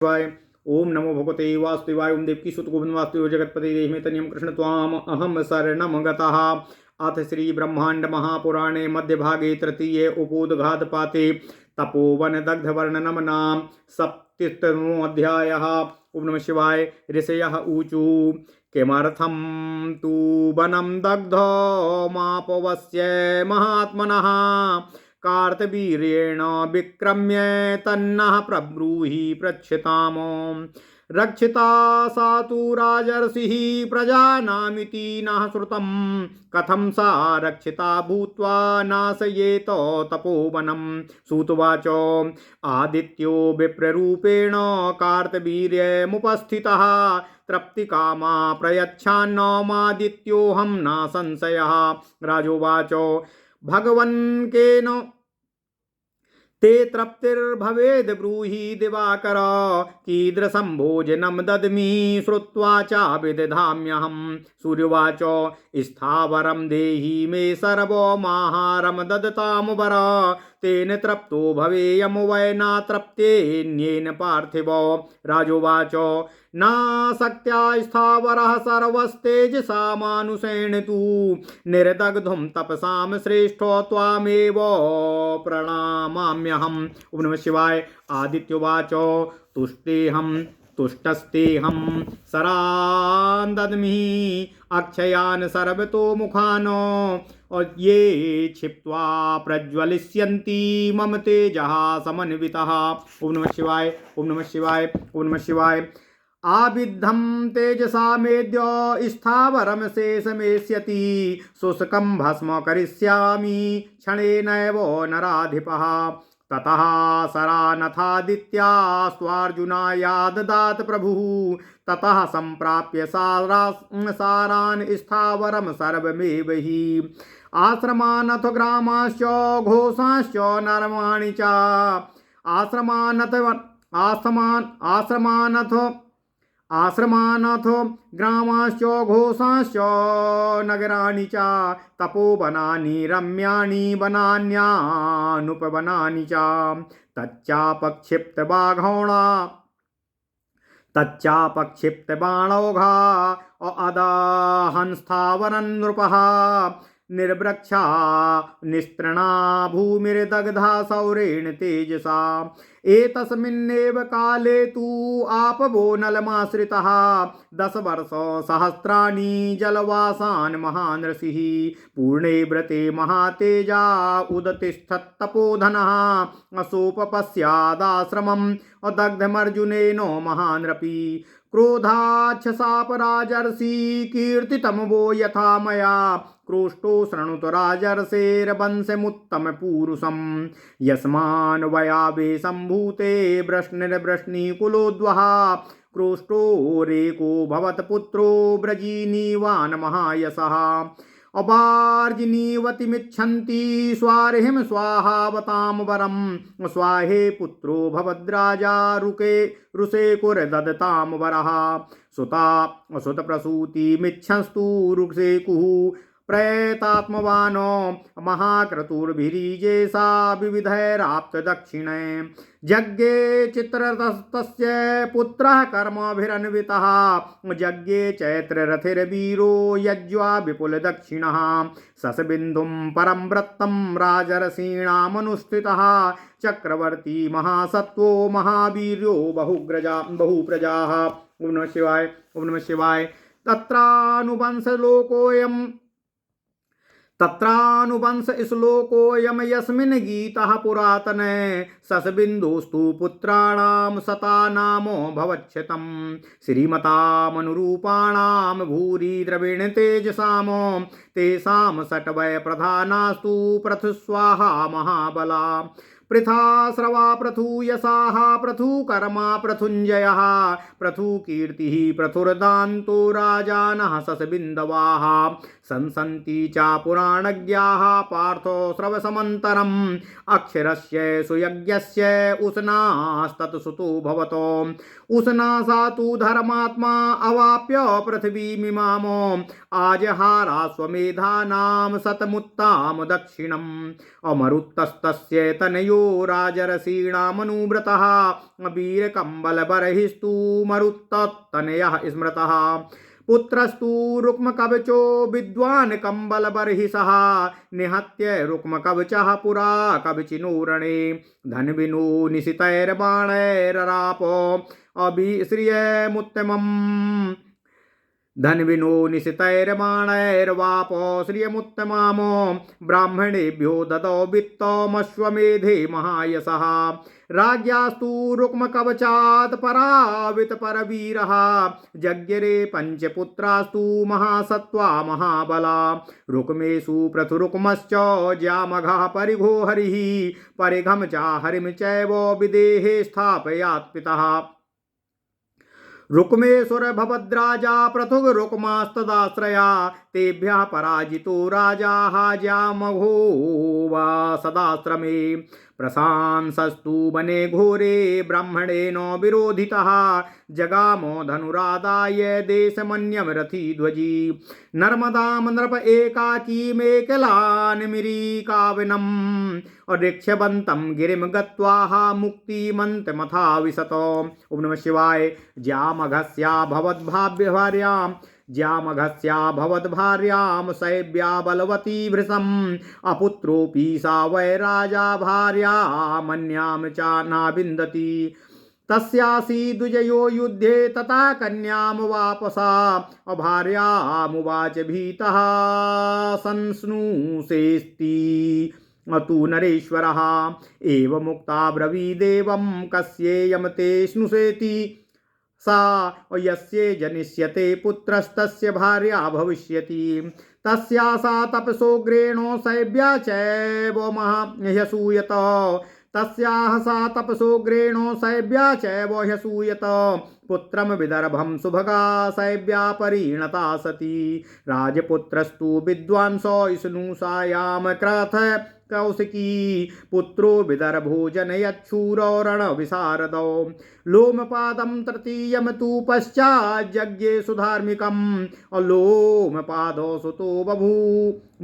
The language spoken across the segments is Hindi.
शिवाय। ओम नमो भगवते वासुदेवाय। ओम देवकी सुत गोविंद वासुदेव जगतपते देहि तनियम कृष्ण त्वाम अहम शरणम गतः। अथ श्री ब्रह्मांड महापुराणे मध्य भागे तृतीये उपोदघात पाते तपोवन दग्ध वर्णनम नाम सप्तमो अध्यायः। ओम नमः शिवाय। ऋषयः ऊचु किमर्थं तु वनं दग्धो मापवस्य महात्मनः कार्तवीर्येण विक्रम्य तन्नः प्रब्रूहि पृच्छतामो रक्षिता सा तु राजर्षिः प्रजानामिति नः श्रुतं कथं सा रक्षिता भूत्वा नाशयेत तपोवनं। सूतवाच आदित्यो विप्ररूपेण कार्तवीर्यमुपस्थितः तृप्तिकामा प्रयच्छान्नमादित्योऽहं न संशयः। राजोवाच भगवन् केन ते तृप्तिर्भवेद् ब्रूहि दिवाकर कीदृशं भोजनं दद्मि श्रुत्वा च विदधाम्यहम्। सूर्यवाच स्थावरं देहि मे सर्वमाहारं ददतां वर तेन तृप्तो भवेयं वै न तृप्तेन्येन पार्थिव। राजोवाच नाशक्त्या स्थावरः सर्वस्तेजसा मानुषेण तु निर्दग्धुं तपसां श्रेष्ठो त्वामेव प्रणमाम्यहम्। ओम नमः शिवाय। आदित्योवाच तुष्टस्तेऽहं शरान् दद्मि अक्षयान् सर्वतो मुखान् ये क्षिप्त्वा प्रज्वलिष्यन्ति मम तेजः समन्वितः। ओम नमः शिवाय। ओम नमः शिवाय। ओम नमः शिवाय। आविद्धं तेजसा मेद्य स्थावरं शेषमेष्यति शुष्कं भस्म करिष्यामि क्षणेनैव नराधिपः। ततः शरानथादित्या स्वार्जुनाया ददात प्रभुः ततः सम्प्राप्य सारान् स्थावरं सर्वमेव हि आश्रमानथ ग्रामाश्च घोषाश्च नरमाणि च आश्रमानथ ग्रामाश्च घोषाश्च नगराणि च तपोवनानि रम्याणि वनान्यानुपवनानि च तच्चापक्षिप्तबाणौघा अदाहंस्थावरं नृपः निर्वृक्षा निस्तृणा भूमिर्दग्धा सौरेण तेजसा। एतस्मिन्नेव काले तु आपवो नलमाश्रितः 10 वर्ष सहस्राणि जलवासान् महान् ऋषिः पूर्णे व्रते महातेजा उदतिष्ठत्तपोधनः असोपपश्यादाश्रमम् अदग्धमर्जुनेन महानृपि क्रोधाच्छसापराजर्षि कीर्तितं वो यथा मया क्रोष्टो शृणुत राजर्षेर्वंशमुत्तमपूरुषं यस्मान् वयावे सम्भूते वृष्णिर्वृष्णिकुलोद्वः क्रोष्टो रेको भवत्पुत्रो व्रजीनीवान् महायशः अपार्जिनीवतिमिच्छन्ति स्वार्हिं स्वाहावतां वरं स्वाहे पुत्रो भवद्राजा रुषे कुर्ददतां वरः सुतप्रसूतिमिच्छंस्तु रुषे कुः प्रयतात्मवानो महाक्रतुर्भिरीजेषा विविधैराप्तदक्षिणे यज्ञे चित्ररथस्तस्य पुत्रः कर्मभिरन्वितः यज्ञे चैत्ररथिर्वीरो यज्वा विपुलदक्षिणः ससबिन्दुं परं व्रतं राजर्षीणामनुष्ठितः चक्रवर्ती महासत्त्वो महावीर्यो बहुप्रजाः। ओम नमः शिवाय। ओम नमः शिवाय। तत्रानुवंश श्लोकोऽयं यस्मिन् गीतः पुरातने ससबिन्दुस्तु पुत्राणां शतानामो भवच्छतं श्रीमतामनुरूपाणां भूरि द्रविण तेजसाम तेषां षट्वै प्रधानास्तु पृथुस्वाहा महाबला पृथा स्रवा पृथुयसाः पृथुकर्मा पृथुञ्जयः पृथुकीर्तिः पृथुर्दान्तो राजानः ससबिन्दवाः संसन्ति च पुराणज्ञाः पार्थो स्रवसमन्तरम् अक्षरस्य सुयज्ञस्य उष्णास्तत्सुतो भवतो उष्णा सा तु धर्मात्मा अवाप्य पृथिवीमिमामो आजहाराश्वमेधानां शतमुत्तां दक्षिणम् अमरुत्तस्तस्य तनयो राजर्षीणामनुव्रतः वीरकम्बलबर्हिस्तु मरुत्ततनयः स्मृतः पुत्रस्तु रुक्मकवचो विद्वान् कम्बलबर्हिषः निहत्य रुक्मकवचः पुरा कवचिनो रणे धन्विनो निशितैर्बाणैररापो अभिश्रियमुत्तमम् धन्विनो निशितैर्बाणैर्वापो श्रियमुत्तमामो ब्राह्मणेभ्यो ददौ वित्तमश्वमेधे महायशः राज्ञास्तु रुक्मकवचात् परावितपरवीरः जज्ञरे पञ्चपुत्रास्तु महासत्त्वा महाबला रुक्मेषु पृथुरुक्मश्च ज्यामघः परिघो हरिः परिघं च हरिं चैव विदेहे स्थापयात् पितः रुक्मेश्वर भवद्राजा पृथुग रुक्मास्तदाश्रया तेभ्यः पराजितो राजा जामघो वा सदाश्रमे प्रशांसस्तु वने घोरे ब्राह्मणेन विरोधितः जगामो धनुरादाय देशमन्यं रथिध्वजी नर्मदां नृप एकाकी मेकलान्मिरीकावनम् अदृक्ष्यवन्तं गिरिं गत्वा मुक्तिमन्तमथा विशत ओम नमः शिवाय ज्यामघस्या भवद्भार्यां शैव्या बलवती भृशम् अपुत्रोऽपि सा वै राजा भार्या मन्यां च नाविन्दति तस्यासि द्विजयो युद्धे तथा कन्यां वापसा अभार्यामुवाच भीतः संस्नुषेस्ति अतु नरेश्वरः एवमुक्ता ब्रवीदेवं कस्येयं ते स्नुषेति सा यस्य जनिष्यते पुत्रस्तस्य भार्या भविष्यति तस्या सा तपसोग्रेणो शैव्या चैव महाह्यसूयत तस्याः सा तपसोग्रेणो शैव्या चैव ह्यसूयत पुत्रं विदर्भं सुभगा शैव्या परिणता सती राजपुत्रस्तु विद्वांसो स्नुषायां क्रथ कौशिकी पुत्रो विदर्भो जनयच्छूरो रणविशारदो लोमपादं तृतीयं तु पश्चाज्जज्ञे सुधार्मिकम् अलोमपादो सुतो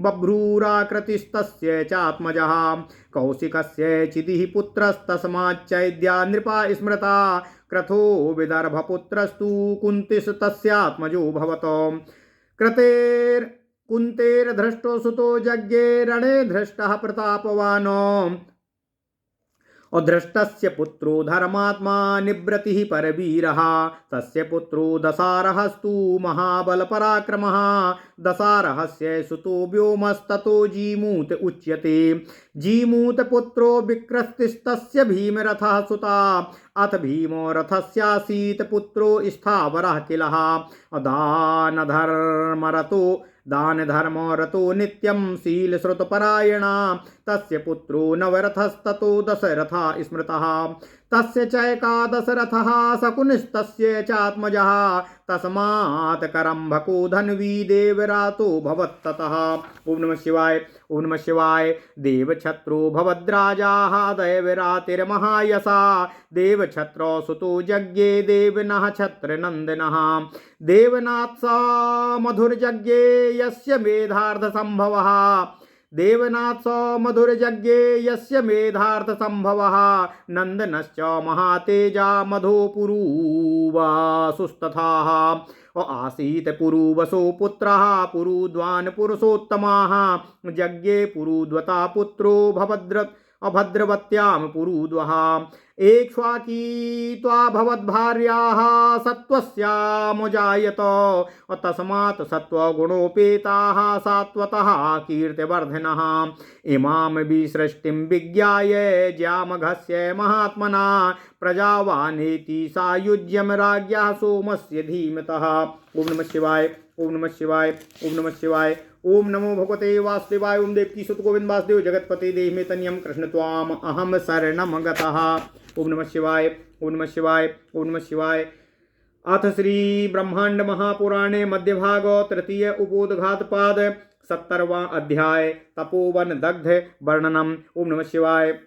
बभ्रूराकृतिस्तस्य चात्मजः कौशिकस्य चिदिः पुत्रस्तस्माच्चैद्या नृपा स्मृता क्रथो विदर्भपुत्रस्तु कुन्तिस्तस्यात्मजो भवतो कुन्तेर्धृष्टो सुतो जज्ञे रणे धृष्टः प्रतापवानो अधृष्टस्य पुत्रो धर्मात्मा निवृत्तिः परवीरः तस्य पुत्रो दशारहस्तु महाबलपराक्रमः दशारहस्य सुतो व्योमस्ततो जीमूत उच्यते जीमूतपुत्रो विक्रस्तिस्तस्य भीमरथः सुता अथ भीमो रथस्यासीत् पुत्रो स्थावरः किलः दानधर्मो रतो नित्यं शीलश्रुतपरायणा तस्य पुत्रो नवरथस्ततो दशरथा स्मृतः तस्य चैकादशरथः शकुनिस्तस्य चात्मजः तस्मात् करम्भको धन्वी देवरातो भवत्ततः ओम नमः शिवाय ओम नमः शिवाय देवछत्रो भवद्राजाः दैवरातिर्महायशा देवछत्रो सुतो यज्ञे देवनः छत्रनन्दनः देवनाथसा मधुरयज्ञे यस्य मेधार्धसम्भवः देवनाथ मधुरयज्ञे यस्य मेधार्थसम्भवः नन्दनश्च महातेजा मधोपुरुवासुस्तथाः आसीत् पुरुवसो पुत्रः पुरुद्वान् पुरुषोत्तमाः यज्ञे पुरुद्वता पुत्रो अभद्रवत्यां पुरुद्वः एक्ष्वाकी त्वा भवद्भार्याः सत्त्वस्यामुजायत तस्मात् सत्त्वगुणोपेताः सात्वतः कीर्तिवर्धिनः इमां विसृष्टिं विज्ञाय ज्यामघस्य महात्मना प्रजावानेति सायुज्यं राज्ञः सोमस्य धीमतः ओम नमः शिवाय ओम नमः शिवाय ओम नमः शिवाय ओम नमो भगवते वासुदेवाय ओम देवकी सुत गोविंद वासुदेव जगतपते देहि मे तन्यं कृष्ण त्वाम अहम शरणं गतः ओम नमः शिवाय ओम नमः शिवाय ओम नमः शिवाय अथ श्री ब्रह्मांड महापुराणे मध्यभाग तृतीय उपोदघातपाद 70वां अध्याय तपोवन दग्ध वर्णनम। ओम नमः शिवाय।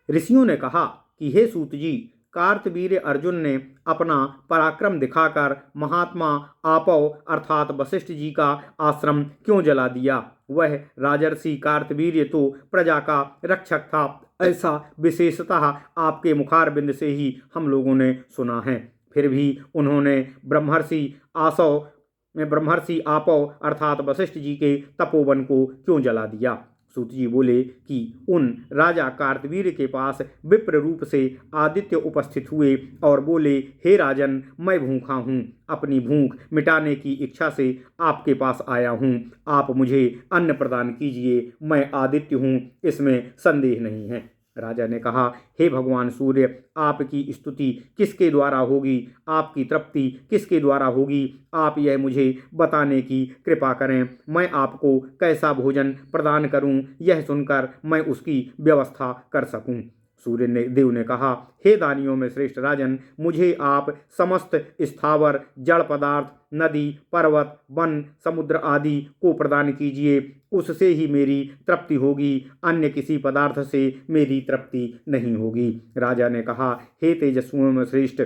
ऋषियों ने कहा कि हे सूत जी, कार्तवीर्य अर्जुन ने अपना पराक्रम दिखाकर महात्मा आपव अर्थात वशिष्ठ जी का आश्रम क्यों जला दिया? वह राजर्षि कार्तवीर्य तो प्रजा का रक्षक था, ऐसा विशेषतः आपके मुखारबिंद से ही हम लोगों ने सुना है। फिर भी उन्होंने ब्रह्मर्षि आपव अर्थात वशिष्ठ जी के तपोवन को क्यों जला दिया। सूत जी बोले कि उन राजा कार्तवीर्य के पास विप्र रूप से आदित्य उपस्थित हुए और बोले, हे राजन, मैं भूखा हूँ, अपनी भूख मिटाने की इच्छा से आपके पास आया हूँ। आप मुझे अन्न प्रदान कीजिए, मैं आदित्य हूँ, इसमें संदेह नहीं है। राजा ने कहा, हे भगवान सूर्य, आपकी स्तुति किसके द्वारा होगी, आपकी तृप्ति किसके द्वारा होगी, आप यह मुझे बताने की कृपा करें। मैं आपको कैसा भोजन प्रदान करूं, यह सुनकर मैं उसकी व्यवस्था कर सकूं। सूर्य देव ने कहा, हे दानियों में श्रेष्ठ राजन, मुझे आप समस्त स्थावर जड़ पदार्थ, नदी, पर्वत, वन, समुद्र आदि को प्रदान कीजिए, उससे ही मेरी तृप्ति होगी, अन्य किसी पदार्थ से मेरी तृप्ति नहीं होगी। राजा ने कहा, हे तेजस्वियों में श्रेष्ठ,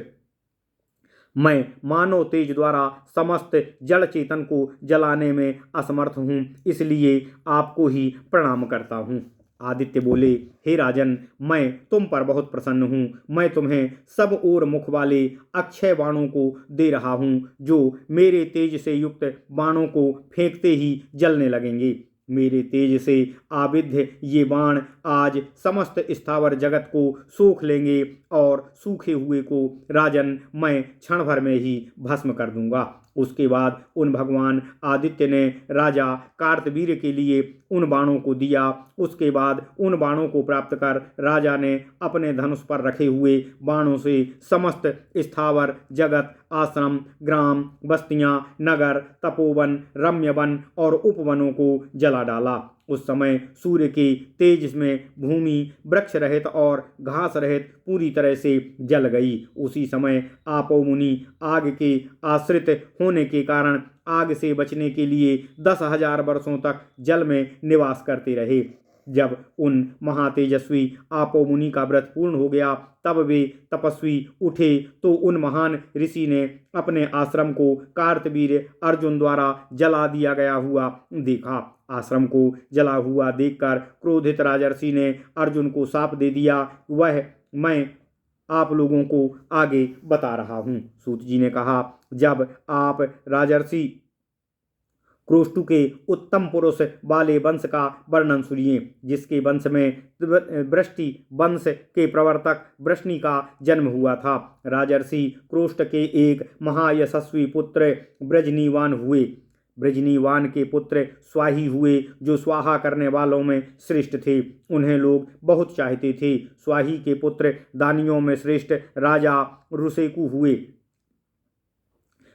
मैं मानव तेज द्वारा समस्त जड़ चेतन को जलाने में असमर्थ हूँ, इसलिए आपको ही प्रणाम करता हूँ। आदित्य बोले, हे राजन, मैं तुम पर बहुत प्रसन्न हूँ। मैं तुम्हें सब ओर मुख वाले अक्षय बाणों को दे रहा हूँ, जो मेरे तेज से युक्त बाणों को फेंकते ही जलने लगेंगे। मेरे तेज से आविद्ध ये बाण आज समस्त स्थावर जगत को सोख लेंगे और सूखे हुए को राजन मैं क्षण भर में ही भस्म कर दूंगा। उसके बाद उन भगवान आदित्य ने राजा कार्तवीर्य के लिए उन बाणों को दिया। उसके बाद उन बाणों को प्राप्त कर राजा ने अपने धनुष पर रखे हुए बाणों से समस्त स्थावर जगत, आश्रम, ग्राम, बस्तियां, नगर, तपोवन, रम्यवन और उपवनों को जला डाला। उस समय सूर्य के तेज में भूमि वृक्ष रहित और घास रहित पूरी तरह से जल गई। उसी समय आपो मुनि आग के आश्रित होने के कारण आग से बचने के लिए 10,000 वर्षों तक जल में निवास करते रहे। जब उन महातेजस्वी आपो मुनि का व्रत पूर्ण हो गया, तब वे तपस्वी उठे तो उन महान ऋषि ने अपने आश्रम को कार्तवीर्य अर्जुन द्वारा जला दिया गया हुआ देखा। आश्रम को जला हुआ देखकर क्रोधित राजर्षि ने अर्जुन को शाप दे दिया। वह मैं आप लोगों को आगे बता रहा हूँ। सूत जी ने कहा, जब आप राजर्षि क्रोष्टु के उत्तम पुरुष वाले वंश का वर्णन सुनिए, जिसके वंश में वृष्टि वंश के प्रवर्तक वृष्णि का जन्म हुआ था। राजर्षि क्रोष्ट के एक महायशस्वी पुत्र ब्रजनीवान हुए। ब्रजनीवान के पुत्र स्वाही हुए, जो स्वाहा करने वालों में श्रेष्ठ थे। उन्हें लोग बहुत चाहते थे। स्वाही के पुत्र दानियों में श्रेष्ठ राजा ऋषेकु हुए।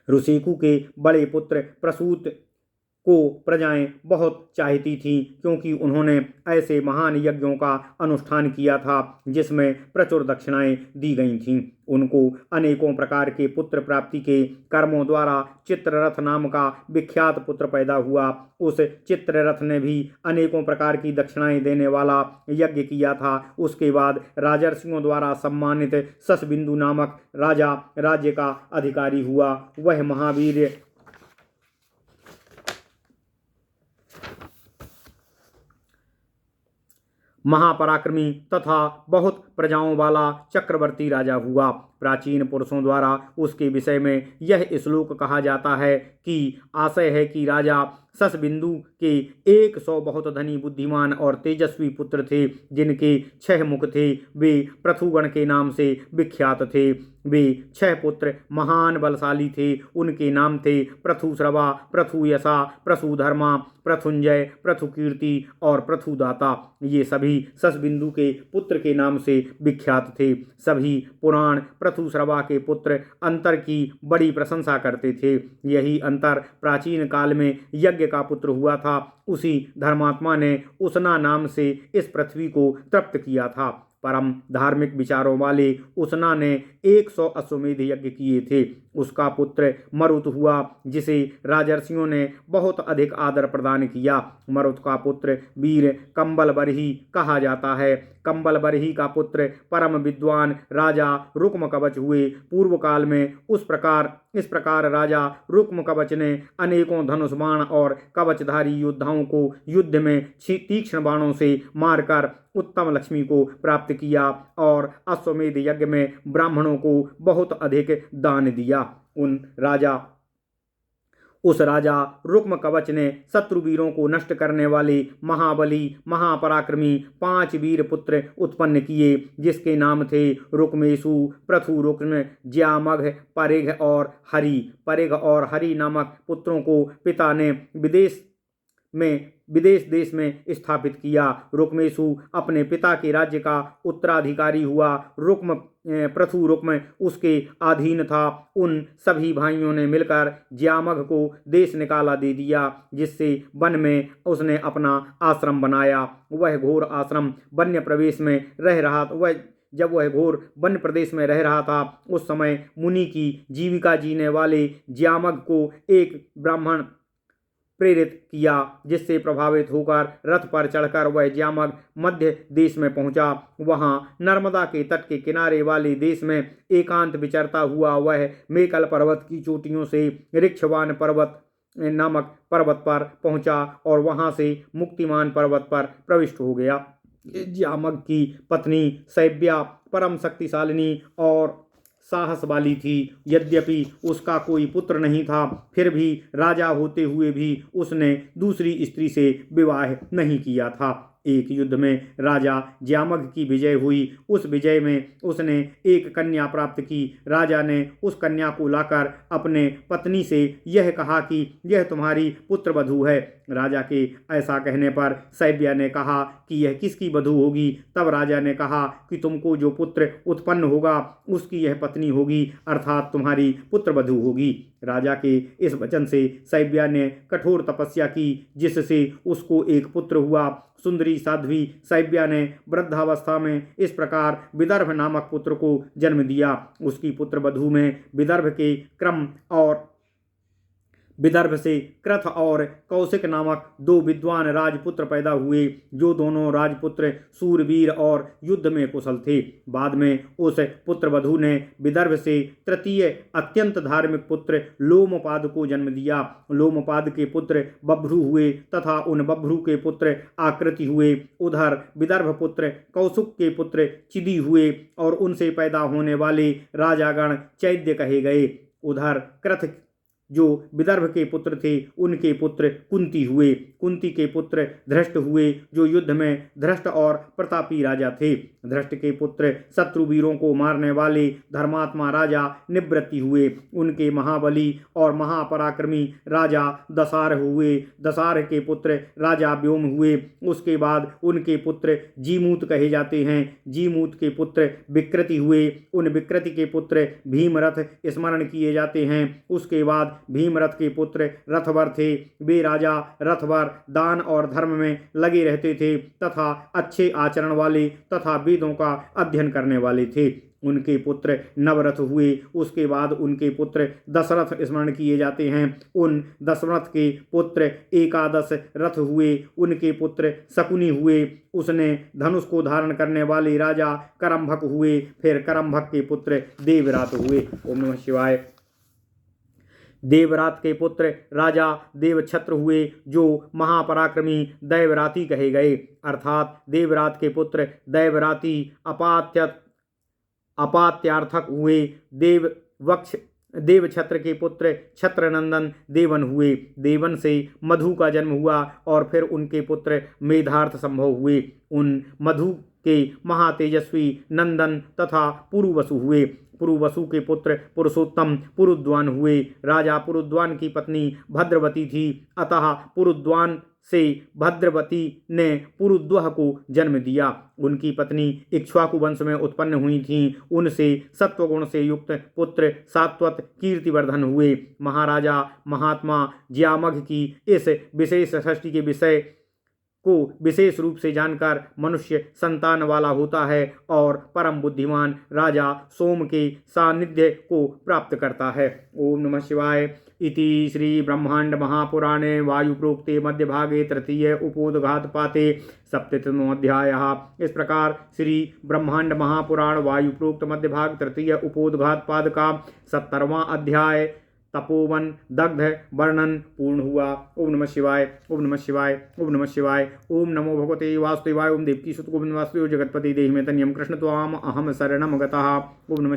ऋषेकु के बड़े पुत्र प्रसूत को प्रजाएं बहुत चाहती थीं, क्योंकि उन्होंने ऐसे महान यज्ञों का अनुष्ठान किया था जिसमें प्रचुर दक्षिणाएं दी गई थीं। उनको अनेकों प्रकार के पुत्र प्राप्ति के कर्मों द्वारा चित्ररथ नाम का विख्यात पुत्र पैदा हुआ। उस चित्ररथ ने भी अनेकों प्रकार की दक्षिणाएं देने वाला यज्ञ किया था। उसके बाद राजर्षियों द्वारा सम्मानित शशबिंदु नामक राजा राज्य का अधिकारी हुआ। वह महावीर महापराक्रमी तथा बहुत प्रजाओं वाला चक्रवर्ती राजा हुआ। प्राचीन पुरुषों द्वारा उसके विषय में यह श्लोक कहा जाता है कि आशय है कि राजा शशबिंदु के 100 बहुत धनी, बुद्धिमान और तेजस्वी पुत्र थे, जिनके 6 मुख थे। वे पृथुगण के नाम से विख्यात थे। वे 6 पुत्र महान बलशाली थे। उनके नाम थे पृथुश्रवा, पृथुयशा, पृथुधर्मा, पृथुंजय, पृथुकीर्ति और पृथुदाता। ये सभी शशबिंदु के पुत्र के नाम से विख्यात थे। सभी पुराण पृथुश्रवा के पुत्र अंतर की बड़ी प्रशंसा करते थे। यही अंतर प्राचीन काल में यज्ञ का पुत्र हुआ था। उसी धर्मात्मा ने उसना नाम से इस पृथ्वी को तृप्त किया था। परम धार्मिक विचारों वाले उसना ने 100 अश्वमेध यज्ञ किए थे। उसका पुत्र मरुत हुआ, जिसे राजर्षियों ने बहुत अधिक आदर प्रदान किया। मरुत का पुत्र वीर कंबलबरही कहा जाता है। कंबलबरही का पुत्र परम विद्वान राजा रुक्मकवच हुए। पूर्व काल में इस प्रकार राजा रुक्मकवच ने अनेकों धनुष बाण और कवचधारी योद्धाओं को युद्ध में तीक्ष्ण बाणों से मारकर उत्तम लक्ष्मी को प्राप्त किया और अश्वमेध यज्ञ में ब्राह्मणों को बहुत अधिक दान दिया। उस राजा रुक्म कवच ने शत्रुवीरों को नष्ट करने वाले महाबली महापराक्रमी 5 वीर पुत्र उत्पन्न किए, जिसके नाम थे रुक्मेशु, पृथु, रुक्म, ज्यामघ, परिघ और हरि। परिघ और हरि नामक पुत्रों को पिता ने विदेश देश में स्थापित किया। रुक्मेशु अपने पिता के राज्य का उत्तराधिकारी हुआ। पृथु रुक्म उसके अधीन था। उन सभी भाइयों ने मिलकर ज्यामघ को देश निकाला दे दिया, जिससे वन में उसने अपना आश्रम बनाया। वह घोर आश्रम वन्य प्रदेश में रह रहा था। जब वह घोर वन प्रदेश में रह रहा था, उस समय मुनि की जीविका जीने वाले ज्यामघ को एक ब्राह्मण प्रेरित किया, जिससे प्रभावित होकर रथ पर चढ़कर वह ज्यामघ मध्य देश में पहुंचा। वहां नर्मदा के तट के किनारे वाले देश में एकांत विचरता हुआ वह मेकल पर्वत की चोटियों से ऋक्षवान पर्वत नामक पर्वत पर पहुंचा और वहां से मुक्तिमान पर्वत पर प्रविष्ट हो गया। ज्यामघ की पत्नी शैव्या परम शक्तिशालिनी और साहस वाली थी। यद्यपि उसका कोई पुत्र नहीं था, फिर भी राजा होते हुए भी उसने दूसरी स्त्री से विवाह नहीं किया था। एक युद्ध में राजा ज्यामघ की विजय हुई। उस विजय में उसने एक कन्या प्राप्त की। राजा ने उस कन्या को लाकर अपने पत्नी से यह कहा कि यह तुम्हारी पुत्र वधू है। राजा के ऐसा कहने पर शैव्या ने कहा कि यह किसकी वधू होगी। तब राजा ने कहा कि तुमको जो पुत्र उत्पन्न होगा उसकी यह पत्नी होगी, अर्थात तुम्हारी पुत्र वधू होगी। राजा के इस वचन से शैव्या ने कठोर तपस्या की, जिससे उसको एक पुत्र हुआ। सुंदरी साध्वी शैव्या ने वृद्धावस्था में इस प्रकार विदर्भ नामक पुत्र को जन्म दिया। उसकी पुत्र वधू में विदर्भ से कृथ और कौशिक नामक 2 विद्वान राजपुत्र पैदा हुए, जो दोनों राजपुत्र सूरवीर और युद्ध में कुशल थे। बाद में उस पुत्र वधू ने विदर्भ से तृतीय अत्यंत धार्मिक पुत्र लोमपाद को जन्म दिया। लोमपाद के पुत्र बभ्रू हुए तथा उन बभ्रू के पुत्र आकृति हुए। उधर विदर्भ पुत्र कौशिक के पुत्र चिदी हुए और उनसे पैदा होने वाले राजागण चैद्य कहे गए। उधर कृथ जो विदर्भ के पुत्र थे, उनके पुत्र कुंती हुए। कुंती के पुत्र धृष्ट हुए, जो युद्ध में धृष्ट और प्रतापी राजा थे। धृष्ट के पुत्र शत्रुवीरों को मारने वाले धर्मात्मा राजा निवृत्ति हुए। उनके महाबली और महापराक्रमी राजा दसार हुए। दसार के पुत्र राजा व्योम हुए। उसके बाद उनके पुत्र जीमूत कहे जाते हैं। जीमूत के पुत्र विकृति हुए। उन विकृति के पुत्र भीमरथ स्मरण किए जाते हैं। उसके बाद भीमरथ के पुत्र रथवर थे। वे राजा रथवर दान और धर्म में लगे रहते थे तथा अच्छे आचरण वाले तथा वेदों का अध्ययन करने वाले थे। उनके पुत्र नवरथ हुए। उसके बाद उनके पुत्र दशरथ स्मरण किए जाते हैं। उन दशरथ के पुत्र एकादश रथ हुए। उनके पुत्र शकुनी हुए। उसने धनुष को धारण करने वाले राजा करम्भक हुए। फिर करम्भक के पुत्र देवरात हुए। ओम नमः शिवाय। देवरात के पुत्र राजा देवछत्र हुए, जो महापराक्रमी दैवराती कहे गए। अर्थात देवरात के पुत्र दैवराती अपात्यार्थक हुए। देवछत्र के पुत्र छत्रनंदन देवन हुए। देवन से मधु का जन्म हुआ और फिर उनके पुत्र मेधार्थ संभव हुए। उन मधु के महातेजस्वी नंदन तथा पुरुवसु हुए। पुरुवसु के पुत्र पुरुषोत्तम पुरुद्वान हुए। राजा पुरुद्वान की पत्नी भद्रवती थी, अतः पुरुद्वान से भद्रवती ने पुरुद्वह को जन्म दिया। उनकी पत्नी इक्ष्वाकु वंश में उत्पन्न हुई थीं। उनसे सत्वगुण से युक्त पुत्र सात्वत कीर्तिवर्धन हुए। महाराजा महात्मा ज्यामघ की इस विशेष सृष्टि के विषय को विशेष रूप से जानकर मनुष्य संतान वाला होता है और परम बुद्धिमान राजा सोम के सानिध्य को प्राप्त करता है। ओम नमः शिवाय। इति श्री ब्रह्मांड महापुराणे वायुप्रोक्ते मध्य भागे तृतीय उपोद्घातपाते सप्तमोऽध्यायः। इस प्रकार श्री ब्रह्मांड महापुराण वायुप्रोक्त मध्य भाग तृतीय उपोद्घातपाद का 70वां अध्याय तपोवन दग्ध वर्णन पूर्ण हुआ। ओम नमः शिवाय, ओम नमः शिवाय, ओम नमः शिवाय। ओम नमो भगवते वासुदेवाय। ओम देवकी सुत गोविंद वासुदेव जगतपति देहि में तन्यम कृष्ण त्वाम अहम शरणम गतः। ओम नमः